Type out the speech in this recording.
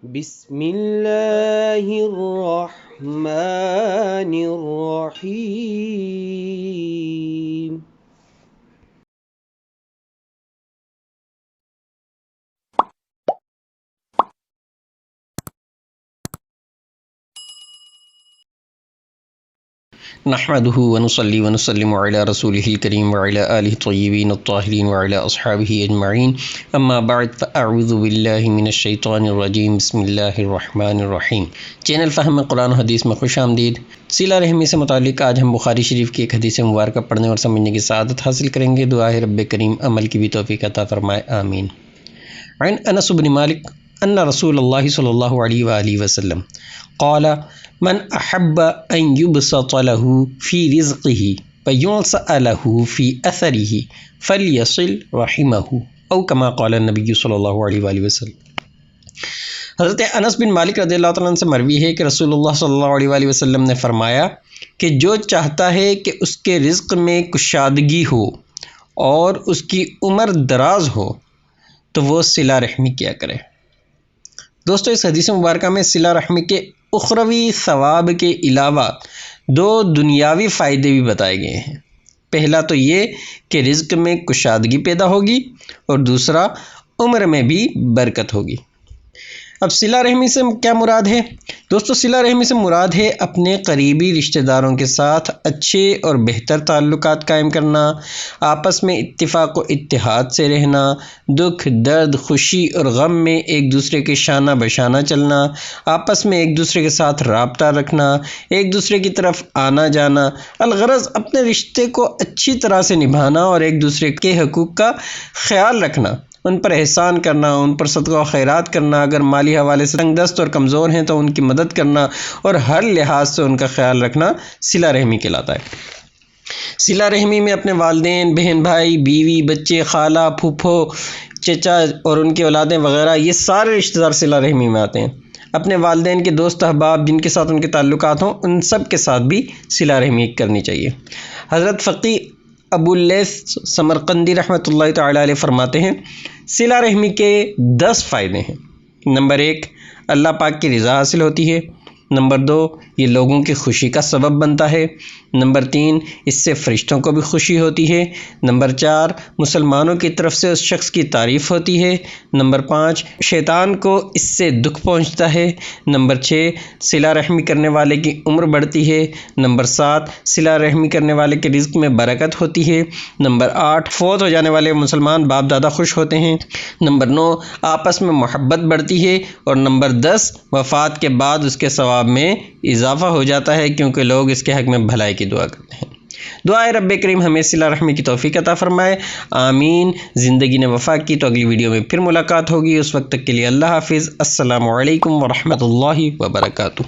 بسم اللہ الرحمن الرحیم۔ نحمده ونصلي ونسلم على رسوله الكريم وعلى آله الطيبين الطاهرين وعلى أصحابه أجمعين، أما بعد فأعوذ بالله من الشيطان الرجيم، بسم الله الرحمن الرحیم۔ چینل فہم قرآن و حدیث میں خوش آمدید۔ صلہ رحمی سے متعلق آج ہم بخاری شریف کی ایک حدیث مبارکہ پڑھنے اور سمجھنے کی سعادت حاصل کریں گے۔ دعا ہے رب کریم عمل کی بھی توفیق عطا فرمائے، آمین۔ عن انس بن مالک ان رسول اللہ صلی اللہ علیہ وآلہ وسلم قال من احب ان يبسط له في رزقه وينسأ له في اثره فليصل رحمه او كما قال النبی صلی اللہ علیہ وآلہ وسلم۔ حضرت انس بن مالک رضی اللہ تعالیٰ عنہ سے مروی ہے کہ رسول اللہ صلی اللہ علیہ وآلہ وسلم نے فرمایا کہ جو چاہتا ہے کہ اس کے رزق میں کشادگی ہو اور اس کی عمر دراز ہو تو وہ صلہ رحمی کیا کرے۔ دوستو، اس حدیث مبارکہ میں صلہ رحمی کے اخروی ثواب کے علاوہ دو دنیاوی فائدے بھی بتائے گئے ہیں۔ پہلا تو یہ کہ رزق میں کشادگی پیدا ہوگی اور دوسرا عمر میں بھی برکت ہوگی۔ اب صلہ رحمی سے کیا مراد ہے؟ دوستو، صلہ رحمی سے مراد ہے اپنے قریبی رشتہ داروں کے ساتھ اچھے اور بہتر تعلقات قائم کرنا، آپس میں اتفاق و اتحاد سے رہنا، دکھ درد خوشی اور غم میں ایک دوسرے کے شانہ بشانہ چلنا، آپس میں ایک دوسرے کے ساتھ رابطہ رکھنا، ایک دوسرے کی طرف آنا جانا، الغرض اپنے رشتے کو اچھی طرح سے نبھانا اور ایک دوسرے کے حقوق کا خیال رکھنا، ان پر احسان کرنا، ان پر صدقہ و خیرات کرنا، اگر مالی حوالے سے تنگ دست اور کمزور ہیں تو ان کی مدد کرنا اور ہر لحاظ سے ان کا خیال رکھنا صلہ رحمی کہلاتا ہے۔ صلہ رحمی میں اپنے والدین، بہن بھائی، بیوی، بچے، خالہ، پھوپھو، چچا اور ان کی اولادیں وغیرہ، یہ سارے رشتہ دار صلہ رحمی میں آتے ہیں۔ اپنے والدین کے دوست احباب جن کے ساتھ ان کے تعلقات ہوں، ان سب کے ساتھ بھی صلہ رحمی کرنی چاہیے۔ حضرت فقی ابو اللیث سمرقندی رحمۃ اللہ تعالی علیہ فرماتے ہیں صلہ رحمی کے 10 فائدے ہیں۔ نمبر 1، اللہ پاک کی رضا حاصل ہوتی ہے۔ نمبر 2، یہ لوگوں کی خوشی کا سبب بنتا ہے۔ نمبر 3، اس سے فرشتوں کو بھی خوشی ہوتی ہے۔ نمبر 4، مسلمانوں کی طرف سے اس شخص کی تعریف ہوتی ہے۔ نمبر 5، شیطان کو اس سے دکھ پہنچتا ہے۔ نمبر 6، صلہ رحمی کرنے والے کی عمر بڑھتی ہے۔ نمبر 7، صلہ رحمی کرنے والے کے رزق میں برکت ہوتی ہے۔ نمبر 8، فوت ہو جانے والے مسلمان باپ دادا خوش ہوتے ہیں۔ نمبر 9، آپس میں محبت بڑھتی ہے۔ اور نمبر 10، وفات کے بعد اس کے ثواب میں اضافہ ہو جاتا ہے کیونکہ لوگ اس کے حق میں بھلائی کی دعا کرتے ہیں۔ دعائے رب کریم ہمیں صلہ رحمی کی توفیق عطا فرمائے، آمین۔ زندگی نے وفا کی تو اگلی ویڈیو میں پھر ملاقات ہوگی، اس وقت تک کے لیے اللہ حافظ۔ السلام علیکم ورحمۃ اللہ وبرکاتہ۔